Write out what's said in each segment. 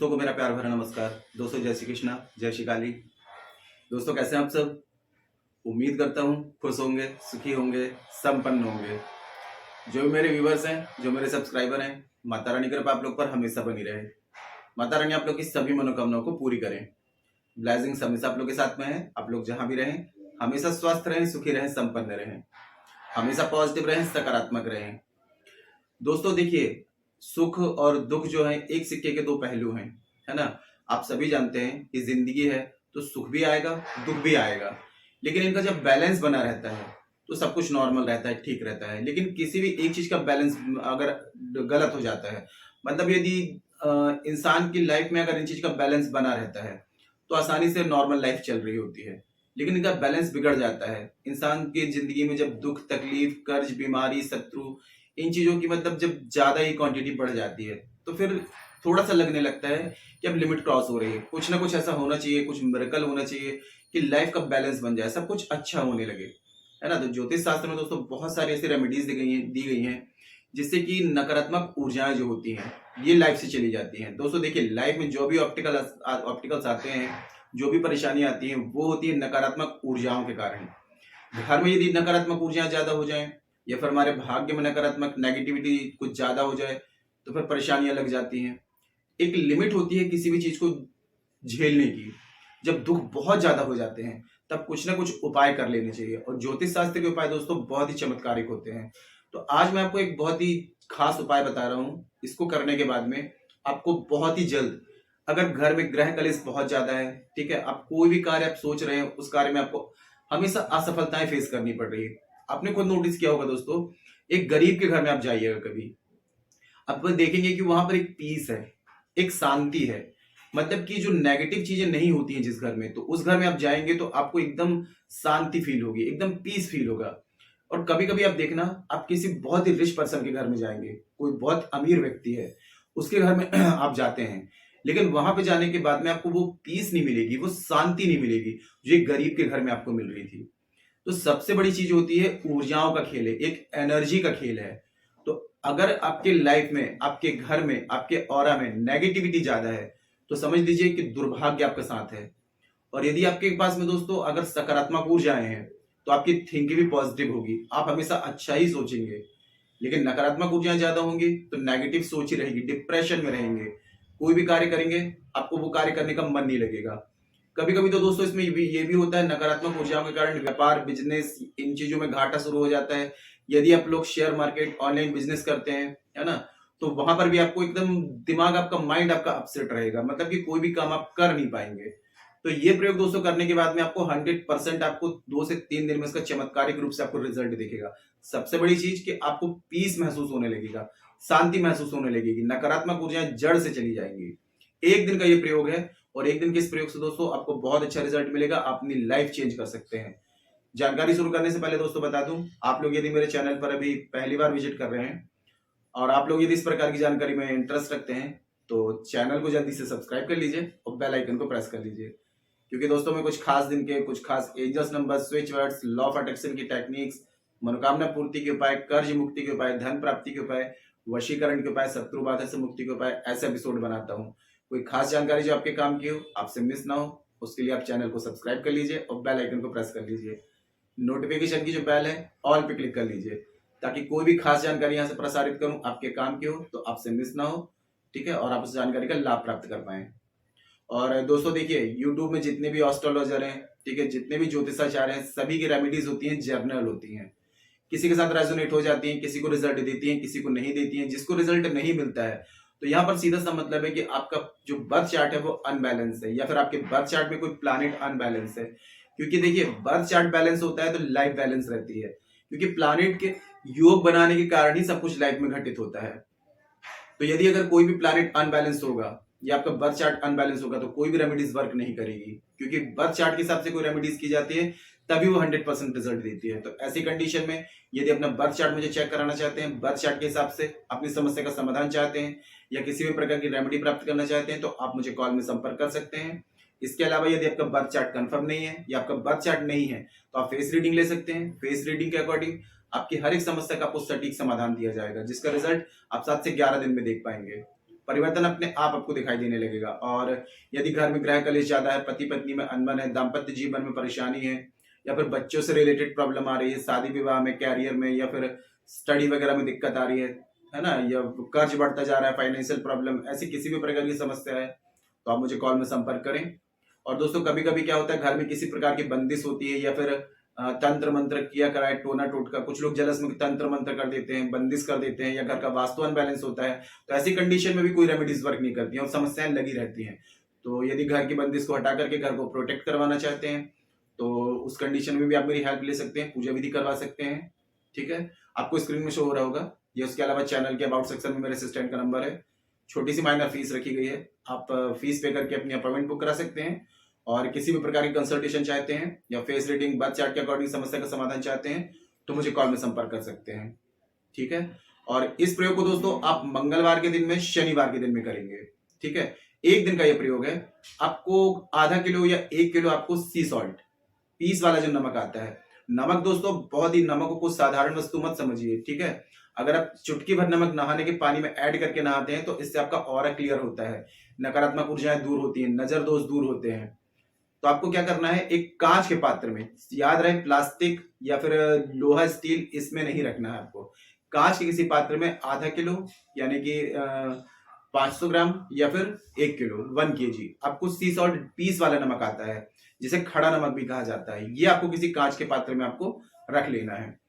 दोस्तों को मेरा प्यार भरा नमस्कार। दोस्तों जय श्री कृष्णा, जय श्री काली। दोस्तों कैसे हैं आप सब? उम्मीद करता हूँ खुश होंगे, सुखी होंगे, संपन्न होंगे। जो भी मेरे व्यूवर्स हैं, जो मेरे सब्सक्राइबर हैं, माता रानी की कृपा आप लोग पर हमेशा बनी रहे। माता रानी आप लोग की सभी मनोकामनाओं को पूरी करें। ब्लेसिंग्स हमेशा आप लोग के साथ में है। आप लोग जहां भी रहें हमेशा स्वस्थ रहें, सुखी रहें, संपन्न रहें, हमेशा पॉजिटिव रहें, सकारात्मक रहें। दोस्तों देखिए, सुख और दुख जो है एक सिक्के के दो पहलू हैं, है ना। आप सभी जानते हैं कि जिंदगी है तो सुख भी आएगा, दुख भी आएगा, लेकिन इनका जब बैलेंस बना रहता है तो सब कुछ नॉर्मल रहता है, ठीक रहता है। लेकिन किसी भी एक चीज का बैलेंस अगर गलत हो जाता है, मतलब यदि इंसान की लाइफ में अगर इन चीज का बैलेंस बना रहता है तो आसानी से नॉर्मल लाइफ चल रही होती है। लेकिन इनका बैलेंस बिगड़ जाता है इंसान की जिंदगी में जब दुख, तकलीफ, कर्ज, बीमारी, शत्रु, इन चीजों की मतलब जब ज्यादा ही क्वांटिटी बढ़ जाती है तो फिर थोड़ा सा लगने लगता है कि अब लिमिट क्रॉस हो रही है। कुछ ना कुछ ऐसा होना चाहिए, कुछ मिरेकल होना चाहिए कि लाइफ का बैलेंस बन जाए, सब कुछ अच्छा होने लगे, है ना। तो ज्योतिष शास्त्र में दोस्तों बहुत सारी ऐसी रेमेडीज दी गई हैं जिससे कि नकारात्मक ऊर्जाएं जो होती हैं ये लाइफ से चली जाती हैं। दोस्तों देखिए, लाइफ में जो भी ऑब्स्टिकल्स आते हैं, जो भी परेशानी आती है, वो होती है नकारात्मक ऊर्जाओं के कारण। घर में यदि नकारात्मक ऊर्जाएं ज्यादा हो जाएं या फिर हमारे भाग्य में नकारात्मक नेगेटिविटी कुछ ज्यादा हो जाए तो फिर परेशानियां लग जाती हैं। एक लिमिट होती है किसी भी चीज को झेलने की। जब दुख बहुत ज्यादा हो जाते हैं तब कुछ ना कुछ उपाय कर लेने चाहिए, और ज्योतिष शास्त्र के उपाय दोस्तों बहुत ही चमत्कारिक होते हैं। तो आज मैं आपको एक बहुत ही खास उपाय बता रहा हूं। इसको करने के बाद में आपको बहुत ही जल्द, अगर घर में ग्रह कलेश बहुत ज्यादा है, ठीक है, आप कोई भी कार्य आप सोच रहे हैं उस कार्य में आपको हमेशा असफलताएं फेस करनी पड़ रही है। आपने खुद नोटिस किया होगा दोस्तों, एक गरीब के घर में आप जाइएगा कभी, आप देखेंगे कि वहां पर एक पीस है, एक शांति है। मतलब कि जो नेगेटिव चीजें नहीं होती हैं जिस घर में, तो उस घर में आप जाएंगे तो आपको एकदम शांति फील होगी, एकदम पीस फील होगा। और कभी कभी आप देखना, आप किसी बहुत ही रिच पर्सन के घर में जाएंगे, कोई बहुत अमीर व्यक्ति है उसके घर में आप जाते हैं, लेकिन वहां पे जाने के बाद में आपको वो पीस नहीं मिलेगी, वो शांति नहीं मिलेगी जो एक गरीब के घर में आपको मिल रही थी। तो सबसे बड़ी चीज होती है ऊर्जाओं का खेल है, एक एनर्जी का खेल है। तो अगर आपके लाइफ में, आपके घर में, आपके ऑरा में नेगेटिविटी ज्यादा है तो समझ लीजिए कि दुर्भाग्य आपके साथ है। और यदि आपके पास में दोस्तों अगर सकारात्मक ऊर्जाएं हैं तो आपकी थिंकिंग भी पॉजिटिव होगी, आप हमेशा अच्छा ही सोचेंगे। लेकिन नकारात्मक ऊर्जाएं ज्यादा होंगी तो नेगेटिव सोच ही रहेगी, डिप्रेशन में रहेंगे, कोई भी कार्य करेंगे आपको वो कार्य करने का मन नहीं लगेगा। कभी कभी तो दोस्तों इसमें ये भी होता है, नकारात्मक ऊर्जाओं के कारण व्यापार, बिजनेस, इन चीजों में घाटा शुरू हो जाता है। यदि आप लोग शेयर मार्केट, ऑनलाइन बिजनेस करते हैं, है ना, तो वहां पर भी आपको एकदम दिमाग, आपका माइंड आपका अपसेट रहेगा, मतलब कि कोई भी काम आप कर नहीं पाएंगे। तो ये प्रयोग दोस्तों करने के बाद में आपको 100% आपको 2 से 3 दिन में इसका चमत्कारिक रूप से आपको रिजल्ट दिखेगा। सबसे बड़ी चीज कि आपको पीस महसूस होने लगेगा, शांति महसूस होने लगेगी, नकारात्मक ऊर्जाएं जड़ से चली जाएंगी। एक दिन का ये प्रयोग है, और एक दिन के इस प्रयोग से दोस्तों आपको बहुत अच्छा रिजल्ट मिलेगा, आप अपनी लाइफ चेंज कर सकते हैं। जानकारी शुरू करने से पहले दोस्तों बता दूं, आप लोग यदि मेरे चैनल पर अभी पहली बार विजिट कर रहे हैं और आप लोग यदि इस प्रकार की जानकारी में इंटरेस्ट रखते हैं तो चैनल को जल्दी से सब्सक्राइब कर लीजिए और बेल आइकन को प्रेस कर लीजिए, क्योंकि दोस्तों मैं कुछ खास दिन के, कुछ खास angels number, switch words, law of attraction की टेक्निक्स, मनोकामना पूर्ति के उपाय, कर्ज मुक्ति के उपाय, धन प्राप्ति के उपाय, वशीकरण के उपाय, शत्रु बाधा से मुक्ति के उपाय, ऐसे एपिसोड बनाता हूँ। कोई खास जानकारी जो आपके काम की हो, आपसे मिस ना हो, उसके लिए आप चैनल को सब्सक्राइब कर लीजिए और बेल आइकन को प्रेस कर लीजिए। नोटिफिकेशन की जो बेल है ऑल पे क्लिक कर लीजिए, ताकि कोई भी खास जानकारी यहाँ से प्रसारित करूं आपके काम की हो तो आपसे मिस ना हो, ठीक है, और आप उस जानकारी का लाभ प्राप्त कर पाए। और दोस्तों देखिए, यूट्यूब में जितने भी एस्ट्रोलॉजर हैं, ठीक है, जितने भी ज्योतिषाचार्य हैं, सभी की रेमेडीज होती हैं, जर्नल होती हैं। किसी के साथ रेजोनेट हो जाती हैं, किसी को रिजल्ट देती हैं, किसी को नहीं देती हैं। जिसको रिजल्ट नहीं मिलता है तो यहाँ पर सीधा सा मतलब है कि आपका जो बर्थ चार्ट है वो अनबैलेंस है, या फिर आपके बर्थ चार्ट में कोई प्लैनेट अनबैलेंस है। क्योंकि देखिए, बर्थ चार्ट बैलेंस होता है तो लाइफ बैलेंस रहती है, क्योंकि प्लैनेट के योग बनाने के कारण ही सब कुछ लाइफ में घटित होता है। तो यदि अगर कोई भी प्लैनेट अनबैलेंस होगा या आपका बर्थ चार्ट अनबैलेंस होगा तो कोई भी रेमेडीज वर्क नहीं करेगी, क्योंकि बर्थ चार्ट के हिसाब से कोई रेमेडीज की जाती है तभी वो 100% रिजल्ट देती है। तो ऐसी कंडीशन में यदि अपना बर्थ चार्ट मुझे चेक कराना चाहते हैं, बर्थ चार्ट के हिसाब से अपनी समस्या का समाधान चाहते हैं या किसी भी प्रकार की रेमेडी प्राप्त करना चाहते हैं तो आप मुझे कॉल में संपर्क कर सकते हैं। इसके अलावा यदि आपका बर्थ चार्ट कंफर्म नहीं है या आपका बर्थ चार्ट नहीं है तो आप फेस रीडिंग ले सकते हैं। फेस रीडिंग के अकॉर्डिंग आपकी हर एक समस्या का आपको सटीक समाधान दिया जाएगा, जिसका रिजल्ट आप 7 से 11 दिन में देख पाएंगे। परिवर्तन अपने आप आपको दिखाई देने लगेगा। और यदि घर में ग्रह कलेश ज्यादा है, पति पत्नी में अनबन है, दाम्पत्य जीवन में परेशानी है, या फिर बच्चों से रिलेटेड प्रॉब्लम आ रही है, शादी विवाह में, कैरियर में, या फिर स्टडी वगैरह में दिक्कत आ रही है ना, या कर्ज बढ़ता जा रहा है, फाइनेंशियल प्रॉब्लम, ऐसी किसी भी प्रकार की समस्या है तो आप मुझे कॉल में संपर्क करें। और दोस्तों कभी कभी क्या होता है, घर में किसी प्रकार की बंदिश होती है, या फिर तंत्र मंत्र किया कराए, टोना टोटका, कुछ लोग जलस में तंत्र मंत्र कर देते हैं, बंदिश कर देते हैं, या घर का वास्तु अनबैलेंस होता है, तो ऐसी कंडीशन में भी कोई रेमेडीज वर्क नहीं करती हैं और समस्याएं लगी रहती हैं। तो यदि घर की बंदिश को हटा करके घर को प्रोटेक्ट करवाना चाहते हैं तो उस कंडीशन में भी आप मेरी हेल्प ले सकते हैं, पूजा विधि करवा सकते हैं। ठीक है, आपको स्क्रीन में शो हो रहा होगा ये। उसके अलावा चैनल के अबाउट सेक्शन में मेरे असिस्टेंट का नंबर है। छोटी सी माइनर फीस रखी गई है, आप फीस पे करके अपनी अपॉइंटमेंट बुक करा सकते हैं। और किसी भी प्रकार की कंसल्टेशन चाहते हैं या फेस रीडिंग, बर्थ चार्ट के अकॉर्डिंग समस्या का समाधान चाहते हैं तो मुझे कॉल में संपर्क कर सकते हैं। ठीक है, और इस प्रयोग को दोस्तों आप मंगलवार के दिन में, शनिवार के दिन में करेंगे। ठीक है, एक दिन का ये प्रयोग है। आपको आधा किलो या 1 किलो आपको सी सॉल्ट, पीस वाला जो नमक आता है, नमक दोस्तों बहुत ही, नमक को साधारण वस्तु मत समझिए। ठीक है, अगर आप चुटकी भर नमक नहाने के पानी में ऐड करके नहाते हैं तो इससे आपका ऑरा क्लियर होता है, नकारात्मक ऊर्जाएं दूर होती हैं, नजर दोष दूर होते हैं। तो आपको क्या करना है, एक कांच के पात्र में, याद रहे प्लास्टिक या फिर लोहा स्टील इसमें नहीं रखना है आपको, कांच के किसी पात्र में आधा किलो यानी कि 500 ग्राम या फिर 1 किलो 1 kg आपको सी सॉल्ट, पीस वाला नमक आता है जिसे खड़ा नमक भी कहा जाता है, ये आपको किसी कांच के पात्र में आपको रख लेना है।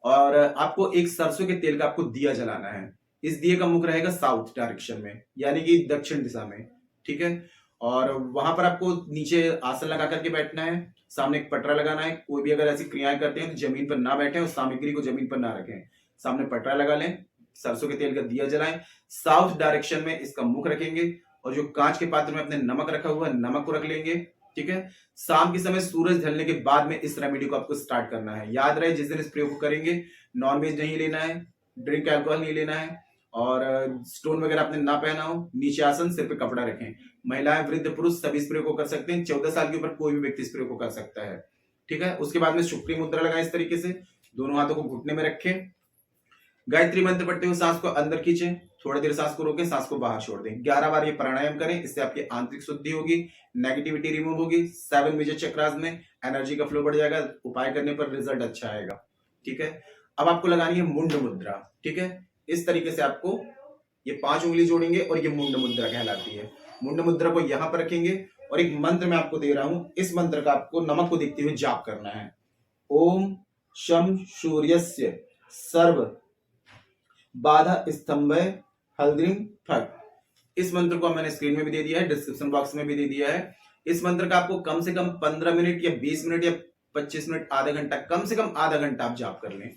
और आपको एक सरसों के तेल का आपको दिया जलाना है। इस दिए का मुख रहेगा साउथ डायरेक्शन में, यानी कि दक्षिण दिशा में। ठीक है, और वहां पर आपको नीचे आसन लगा करके बैठना है, सामने एक पटरा लगाना है। कोई भी अगर ऐसी क्रियाएं करते हैं तो जमीन पर ना बैठे, उस सामग्री को जमीन पर ना रखें, सामने पटरा लगा लें, सरसों के तेल का दिया जलाएं, साउथ डायरेक्शन में इसका मुख रखेंगे, और जो कांच के पात्र में अपने नमक रखा हुआ है नमक को रख लेंगे। ठीक है, शाम के समय सूरज ढलने के बाद में इस रेमेडी को आपको स्टार्ट करना है। याद रहे जिस दिन इस प्रयोग को करेंगे नॉनवेज नहीं लेना है, ड्रिंक अल्कोहल नहीं लेना है, और स्टोन वगैरह आपने ना पहना हो, नीचे आसन, सिर पे कपड़ा रखें। महिलाएं, वृद्ध, पुरुष सभी इस प्रयोग को कर सकते हैं, 14 साल के ऊपर कोई भी व्यक्ति इस प्रयोग को कर सकता है। ठीक है, उसके बाद में शुक्री मुद्रा लगाएं इस तरीके से, दोनों हाथों को घुटने में रखें, गायत्री मंत्र पढ़ते हुए सांस को अंदर खींचें, थोड़ी देर सांस को रोकें, सांस को बाहर छोड़ दें। 11 बार ये प्राणायाम करें, इससे आपकी आंतरिक शुद्धि होगी, नेगेटिविटी रिमूव होगी, 7 मेजर चक्रास में एनर्जी का फ्लो बढ़ जाएगा, उपाय करने पर रिजल्ट अच्छा आएगा। ठीक है, अब आपको लगानी है मुंड मुद्रा। ठीक है, इस तरीके से आपको ये 5 उंगली जोड़ेंगे और ये मुंड मुद्रा कहलाती है। मुंड मुद्रा को यहां पर रखेंगे और एक मंत्र मैं आपको दे रहा हूं, इस मंत्र का आपको नमक को देखते हुए जाप करना है। ओम शम सूर्यस्य सर्व बाधा स्तंभय हल्द्रीम फट। इस मंत्र को मैंने स्क्रीन में भी दे दिया है, डिस्क्रिप्शन बॉक्स में भी दे दिया है। इस मंत्र का आपको कम से कम 15 मिनट या 20 मिनट या 25 मिनट, आधा घंटा, कम से कम आधा घंटा आप जाप कर लें।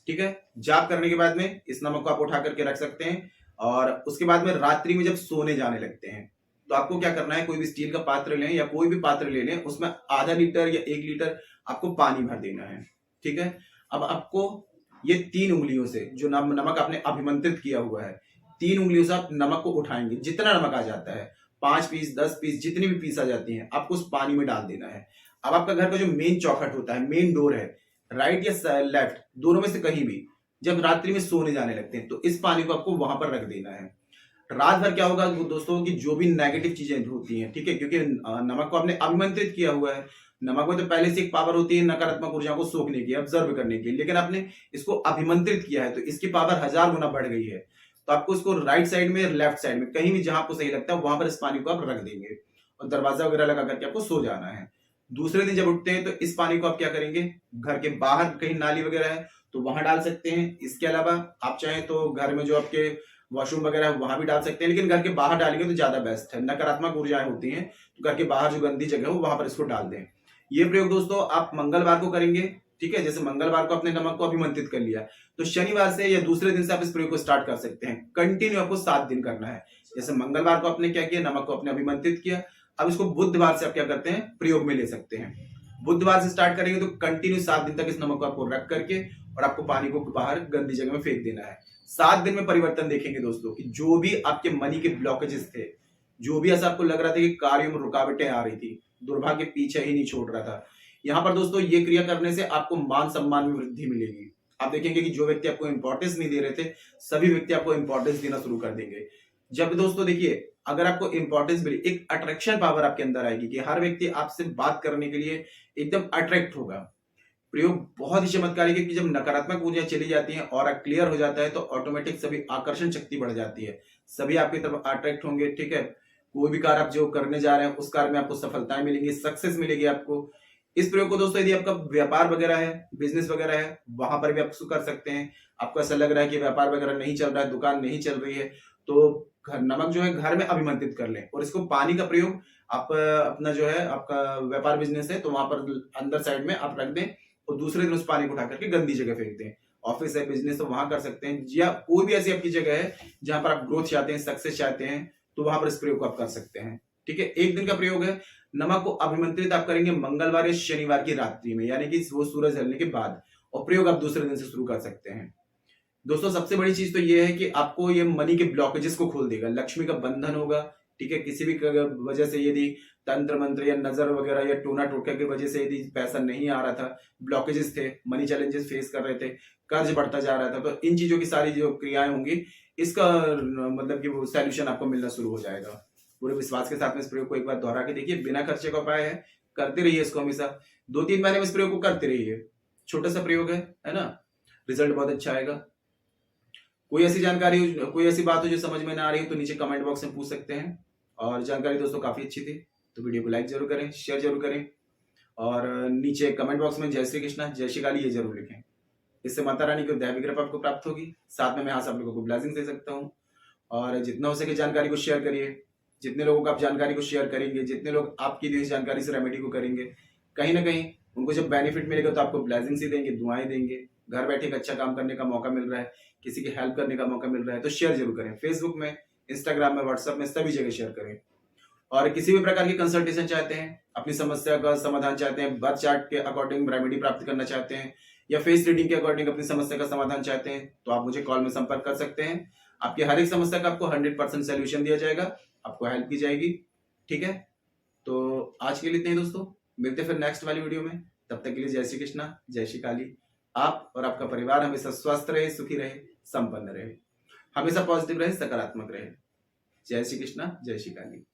ठीक है, जाप करने के बाद में इस नमक को आप उठा करके रख सकते हैं, और उसके बाद में रात्रि में जब सोने जाने लगते हैं तो आपको क्या करना है, कोई भी स्टील का पात्र लें या कोई भी पात्र ले लें, उसमें आधा लीटर या 1 लीटर आपको पानी भर देना है। ठीक है, अब आपको ये 3 उंगलियों से जो नमक आपने अभिमंत्रित किया हुआ है, 3 उंगलियों से आप नमक को उठाएंगे, जितना नमक आ जाता है, 5 पीस 10 पीस जितनी भी पीस आ जाती हैं, आपको उस पानी में डाल देना है। अब आपका घर का जो मेन चौखट होता है, मेन डोर है, राइट या लेफ्ट, दोनों में से कहीं भी, जब रात्रि में सोने जाने लगते हैं तो इस पानी को आपको वहां पर रख देना है। रात भर क्या होगा दोस्तों कि जो भी नेगेटिव चीजें होती हैं, ठीक है, क्योंकि नमक को आपने अभिमंत्रित किया हुआ है, नमक में तो पहले से एक पावर होती है नकारात्मक ऊर्जा को सोखने की, ऑब्जर्व करने की, लेकिन आपने इसको अभिमंत्रित किया है तो इसकी पावर 1000 गुना बढ़ गई है। तो आपको इसको राइट साइड में, लेफ्ट साइड में, कहीं भी जहां आपको सही लगता है वहां पर इस पानी को आप रख देंगे और दरवाजा वगैरह लगा करके आपको सो जाना है। दूसरे दिन जब उठते हैं तो इस पानी को आप क्या करेंगे, घर के बाहर कहीं नाली वगैरह है तो वहां डाल सकते हैं। इसके अलावा आप चाहें तो घर में जो आपके वॉशरूम वगैरह है वहां भी डाल सकते हैं, लेकिन घर के बाहर डालेंगे तो ज्यादा बेस्ट है। नकारात्मक ऊर्जाएं होती हैं तो घर के बाहर जो गंदी जगह हो वहां पर इसको डाल दें। ये प्रयोग दोस्तों आप मंगलवार को करेंगे। ठीक है, जैसे मंगलवार को अपने नमक को अभिमंत्रित कर लिया तो शनिवार से या दूसरे दिन से आप इस प्रयोग को स्टार्ट कर सकते हैं। कंटिन्यू आपको 7 दिन करना है। जैसे मंगलवार को आपने क्या किया, नमक को आपने अभिमंत्रित किया, अब इसको बुधवार से आप क्या करते हैं, प्रयोग में ले सकते हैं। बुधवार से स्टार्ट करेंगे तो कंटिन्यू 7 दिन तक इस नमक को आपको रख करके और आपको पानी को बाहर गंदी जगह में फेंक देना है। 7 दिन में परिवर्तन देखेंगे दोस्तों कि जो भी आपके मनी के ब्लॉकेजेस थे, जो भी ऐसा आपको लग रहा था कि कार्यों में रुकावटें आ रही थी, दुर्भाग्य पीछे ही नहीं छोड़ रहा था, यहाँ पर दोस्तों ये क्रिया करने से आपको मान सम्मान में वृद्धि मिलेगी। आप देखेंगे कि जो व्यक्ति आपको इंपॉर्टेंस नहीं दे रहे थे, सभी व्यक्ति आपको इंपॉर्टेंस देना शुरू कर देंगे। जब दोस्तों देखिए, अगर आपको इंपॉर्टेंस मिली, एक अट्रैक्शन पावर आपके अंदर आएगी कि हर व्यक्ति आपसे बात करने के लिए एकदम अट्रैक्ट होगा। प्रयोग बहुत ही चमत्कारिक है कि जब नकारात्मक ऊर्जा चली जाती है और क्लियर हो जाता है तो ऑटोमेटिक सभी आकर्षण शक्ति बढ़ जाती है, सभी आपकी तरफ अट्रैक्ट होंगे। ठीक है, कोई भी कार्य आप जो करने जा रहे हैं उस कार्य में आपको सफलताएं मिलेंगी, सक्सेस मिलेगी आपको। इस प्रयोग को दोस्तों यदि आपका व्यापार वगैरह है, बिजनेस वगैरह है, वहां पर भी आप कर सकते हैं। आपको ऐसा लग रहा है कि व्यापार वगैरह नहीं चल रहा है, दुकान नहीं चल रही है, तो घर नमक जो है घर में अभिमंत्रित कर लें और इसको पानी का प्रयोग आप अपना जो है आपका व्यापार बिजनेस है तो वहां पर अंदर साइड में आप रख दें और दूसरे दिन उस पानी को उठा करके गंदी जगह फेंक दें। ऑफिस है, बिजनेस तो वहां कर सकते हैं, या कोई भी ऐसी आपकी जगह है जहां पर आप ग्रोथ चाहते हैं, सक्सेस चाहते हैं, तो वहां पर इस प्रयोग को आप कर सकते हैं। ठीक है, एक दिन का प्रयोग है। नमक को अभिमंत्रित आप करेंगे मंगलवार या शनिवार की रात्रि में, यानी कि वो सूरज ढलने के बाद, और प्रयोग आप दूसरे दिन से शुरू कर सकते हैं। दोस्तों सबसे बड़ी चीज तो ये है कि आपको ये मनी के ब्लॉकेजेस को खोल देगा, लक्ष्मी का बंधन होगा। ठीक है, किसी भी वजह से यदि तंत्र मंत्र या नजर वगैरह या टोना टोटका की वजह से यदि पैसा नहीं आ रहा था, ब्लॉकेजेस थे, मनी चैलेंजेस फेस कर रहे थे, कर्ज बढ़ता जा रहा था, तो इन चीजों की सारी जो क्रियाएं होंगी इसका मतलब कि वो सोल्यूशन आपको मिलना शुरू हो जाएगा। पूरे विश्वास के साथ में इस प्रयोग को एक बार दोहरा के देखिए, बिना खर्चे का उपाय है, करते रहिए इसको हमेशा, 2-3 महीने में इस प्रयोग को करते रहिए। छोटा सा प्रयोग है ना, रिजल्ट बहुत अच्छा आएगा। कोई ऐसी जानकारी हो, कोई ऐसी बात हो जो समझ में ना आ रही हो तो नीचे कमेंट बॉक्स में पूछ सकते हैं। और जानकारी दोस्तों काफी अच्छी थी तो वीडियो को लाइक जरूर करें, शेयर जरूर करें, और नीचे कमेंट बॉक्स में जय श्री कृष्णा जय श्री काली ये जरूर लिखें। इससे माता रानी की दैवी कृपा आपको प्राप्त होगी, साथ में मैं यहाँ से आप लोगों को ब्लेसिंग दे सकता हूँ। और जितना हो सके जानकारी को शेयर करिए, जितने लोगों को आप जानकारी को शेयर करेंगे, जितने लोग आपकी दी जानकारी से रेमेडी को करेंगे, कहीं ना कहीं उनको जब बेनिफिट मिलेगा तो आपको ब्लेसिंग्स ही देंगे, दुआएं देंगे। घर बैठे एक अच्छा काम करने का मौका मिल रहा है, किसी की हेल्प करने का मौका मिल रहा है, तो शेयर जरूर करें। फेसबुक में, इंस्टाग्राम में, व्हाट्सएप में, सभी जगह शेयर करें। और किसी भी प्रकार की कंसल्टेशन चाहते हैं, अपनी समस्या का समाधान चाहते हैं, बर्थ चार्ट के अकॉर्डिंग रेमेडी प्राप्त करना चाहते हैं, या फेस रीडिंग के अकॉर्डिंग अपनी समस्या का समाधान चाहते हैं, तो आप मुझे कॉल में संपर्क कर सकते हैं। आपकी हर एक समस्या का आपको 100% सोल्यूशन दिया जाएगा, आपको हेल्प की जाएगी। ठीक है, तो आज के लिए इतना ही दोस्तों, मिलते फिर नेक्स्ट वाली वीडियो में। तब तक के लिए जय श्री कृष्णा जय श्री काली। आप और आपका परिवार हमेशा स्वस्थ रहे, सुखी रहे, संपन्न रहे, हमेशा पॉजिटिव रहे, सकारात्मक रहे। जय श्री कृष्णा जय श्री काली।